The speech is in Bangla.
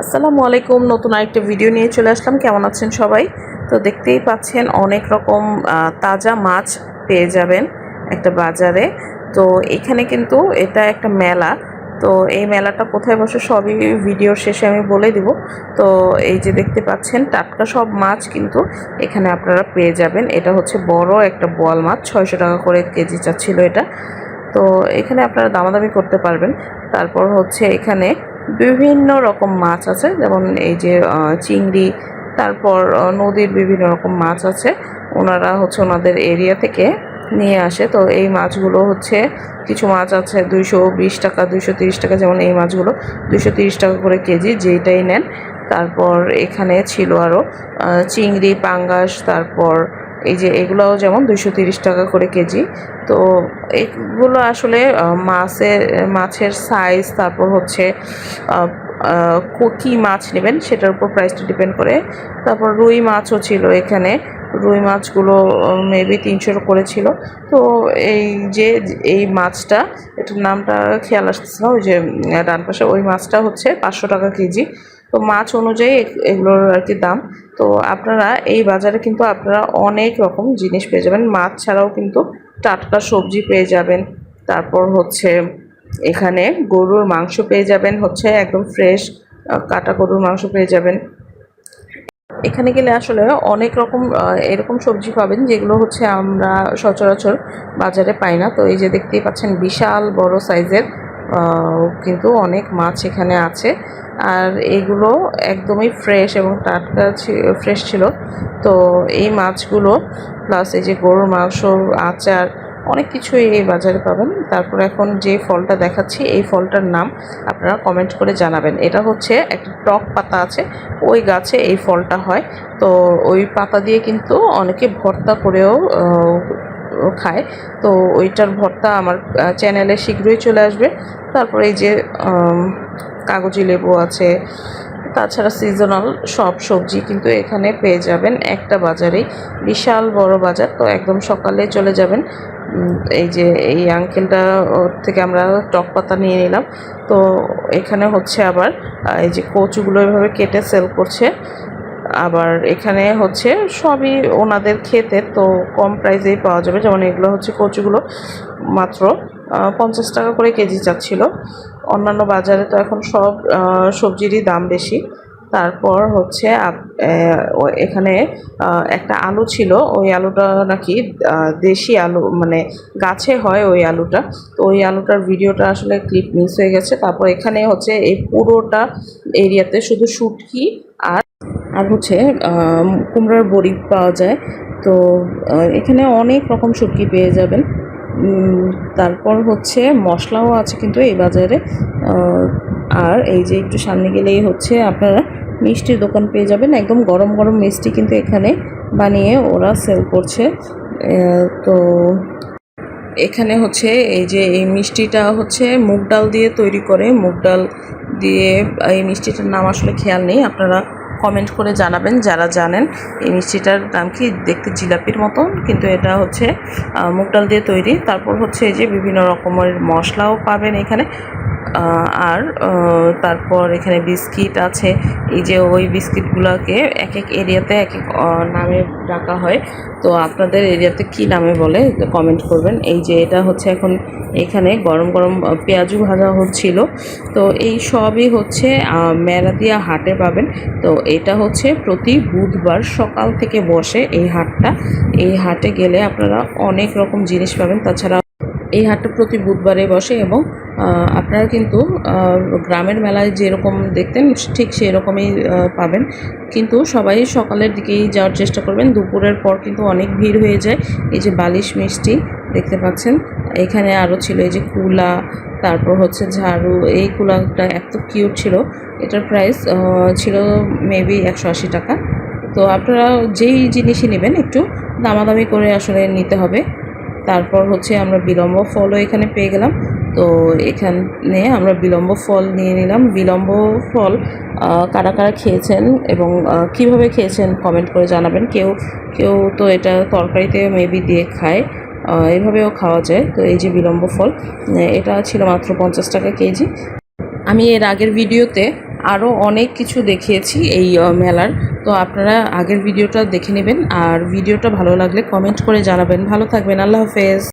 আসসালামু আলাইকুম। নতুন আরেকটা ভিডিও নিয়ে চলে আসলাম। কেমন আছেন সবাই? তো দেখতেই পাচ্ছেন অনেক রকম তাজা মাছ পেয়ে যাবেন একটা বাজারে। তো এখানে কিন্তু এটা একটা মেলা। তো এই মেলাটা কোথায় বসে সবই ভিডিওর শেষে আমি বলে দিব। তো এই যে দেখতে পাচ্ছেন টাটকা সব মাছ কিন্তু এখানে আপনারা পেয়ে যাবেন। এটা হচ্ছে বড় একটা বোয়াল মাছ, 600 টাকা করে কেজি চাচ্ছিল এটা। তো এখানে আপনারা দামাদামি করতে পারবেন। তারপর হচ্ছে এখানে বিভিন্ন রকম মাছ আছে, যেমন এই যে চিংড়ি, তারপর নদীর বিভিন্ন রকম মাছ আছে। ওনারা হচ্ছে ওনাদের এরিয়া থেকে নিয়ে আসে। তো এই মাছগুলো হচ্ছে কিছু মাছ আছে 220 টাকা, 230 টাকা, যেমন এই মাছগুলো 230 টাকা করে কেজি, যেইটাই নেন। তারপর এখানে ছিল আরও চিংড়ি, পাঙ্গাস, তারপর এই যে এগুলোও যেমন 230 টাকা করে কেজি। তো এগুলো আসলে মাছের সাইজ, তারপর হচ্ছে কী মাছ নেবেন সেটার উপর প্রাইসটা ডিপেন্ড করে। তারপর রুই মাছও ছিল এখানে। রুই মাছগুলো মেবি 300 করে ছিল। তো এই যে এই মাছটা, এটার নামটা খেয়াল আসতেছে না, ওই যে ডান পাশে ওই মাছটা হচ্ছে 500 টাকা কেজি। তো মাছ অনুযায়ী এগুলোর আর কি দাম। তো আপনারা এই বাজারে কিন্তু আপনারা অনেক রকম জিনিস পেয়ে যাবেন। মাছ ছাড়াও কিন্তু টাটকা সবজি পেয়ে যাবেন। তারপর হচ্ছে এখানে গরুর মাংস পেয়ে যাবেন, হচ্ছে একদম ফ্রেশ কাটা গরুর মাংস পেয়ে যাবেন। এখানে গেলে আসলে অনেক রকম এরকম সবজি পাবেন যেগুলো হচ্ছে আমরা সচরাচর বাজারে পাই না। তো এই যে দেখতেই পাচ্ছেন বিশাল বড় সাইজের কিন্তু অনেক মাছ এখানে আছে। আর এগুলো একদমই ফ্রেশ এবং টাটকা ফ্রেশ ছিল। তো এই মাছগুলো প্লাস এই যে গরুর মাংস, আচার, অনেক কিছুই এই বাজারে পাবেন। তারপর এখন যে ফলটা দেখাচ্ছি এই ফলটার নাম আপনারা কমেন্ট করে জানাবেন। এটা হচ্ছে একটা টক পাতা আছে, ওই গাছে এই ফলটা হয়। তো ওই পাতা দিয়ে কিন্তু অনেকে ভর্তা করেও খায়। তো ওইটার ভর্তা আমার চ্যানেলে শীঘ্রই চলে আসবে। তারপরে এই যে কাগজি লেবু আছে। তাছাড়া সিজনাল সব সবজি কিন্তু এখানে পেয়ে যাবেন একটা বাজারেই। বিশাল বড় বাজার। তো একদম সকালে চলে যাবেন। এই যে এই আঙ্কেলটা থেকে আমরা টক পাতা নিয়ে নিলাম। তো এখানে হচ্ছে আবার এই যে কচুগুলো এভাবে কেটে সেল করছে। আবার এখানে হচ্ছে সবই ওনাদের ক্ষেতের, তো কম প্রাইসেই পাওয়া যাবে। যেমন এগুলো হচ্ছে কচুগুলো মাত্র 50 টাকা করে কেজি চাচ্ছিল। অন্যান্য বাজারে তো এখন সব সবজিরই দাম বেশি। তারপর হচ্ছে এখানে একটা আলু ছিল, ওই আলুটা নাকি দেশি আলু, মানে গাছে হয় ওই আলুটা। তো ওই আলুটার ভিডিওটা আসলে ক্লিপ মিস হয়ে গেছে। তারপর এখানে হচ্ছে এই পুরোটা এরিয়াতে শুধু শুটকি আর হচ্ছে কুমড়ার বড়ি পাওয়া যায়। তো এখানে অনেক রকম শুটকি পেয়ে যাবেন। তারপর হচ্ছে মশলাও আছে কিন্তু এই বাজারে। আর এই যে একটু সামনে গেলেই হচ্ছে আপনারা মিষ্টির দোকান পেয়ে যাবেন। একদম গরম গরম মিষ্টি কিন্তু এখানে বানিয়ে ওরা সেল করছে। তো এখানে হচ্ছে এই যে এই মিষ্টিটা হচ্ছে মুগ ডাল দিয়ে তৈরি করে। মুগ ডাল দিয়ে এই মিষ্টিটার নাম আসলে খেয়াল নেই, আপনারা কমেন্ট করে জানাবেন যারা জানেন। এই মিষ্টিটার নাম কি, দেখতে জিলাপির মতন, কিন্তু এটা হচ্ছে মুগ ডাল দিয়ে তৈরি। তারপর হচ্ছে এই যে বিভিন্ন রকমের মশলাও পাবেন এখানে। আর তারপর এখানে বিস্কিট আছে। এই যে ওই বিস্কিটগুলোকে এক এক এরিয়াতে এক এক নামে ডাকা হয়। তো আপনাদের এরিয়াতে কি নামে বলে কমেন্ট করবেন। এই যে এটা হচ্ছে এখন এখানে গরম গরম পেঁয়াজু ভাজা হচ্ছিল। তো এই সবই হচ্ছে মেরাদিয়া হাটে পাবেন। তো এটা হচ্ছে প্রতি বুধবার সকাল থেকে বসে এই হাটটা। এই হাটে গেলে আপনারা অনেক রকম জিনিস পাবেন। তাছাড়া এই হাটটা প্রতি বুধবারে বসে এবং আপনারা কিন্তু গ্রামের মেলায় যেরকম দেখতেন ঠিক সেই রকমই পাবেন। কিন্তু সবাই সকালের দিকেই যাওয়ার চেষ্টা করবেন, দুপুরের পর কিন্তু অনেক ভিড় হয়ে যায়। এই যে বালিশ মিষ্টি দেখতে পাচ্ছেন, এখানে আরও ছিল এই যে কুলা, তারপর হচ্ছে ঝাড়ু। এই কুলাটা এত কিউট ছিল, এটার প্রাইস ছিল মেবি 180 টাকা। তো আপনারা যেই জিনিসই নেবেন একটু দামাদামি করে আসলে নিতে হবে। তারপর হচ্ছে আমরা বিলম্ব ফলও এখানে পেয়ে গেলাম। তো এখানে আমরা বিলম্ব ফল নিয়ে নিলাম। বিলম্ব ফল কারা কারা খেয়েছেন এবং কিভাবে খেয়েছেন কমেন্ট করে জানাবেন। কেউ কেউ তো এটা তরকারিতে মেবি দিয়ে খায়, এভাবেও খাওয়া যায়। তো এই যে বিলম্ব ফল, এটা ছিল মাত্র 50 টাকা কেজি। আমি এর আগের ভিডিওতে আরও অনেক কিছু দেখিয়েছি এই মেলার। তো আপনারা আগের ভিডিওটা দেখে নেবেন, আর ভিডিওটা ভালো লাগলে কমেন্ট করে জানাবেন। ভালো থাকবেন, আল্লাহ হাফেজ।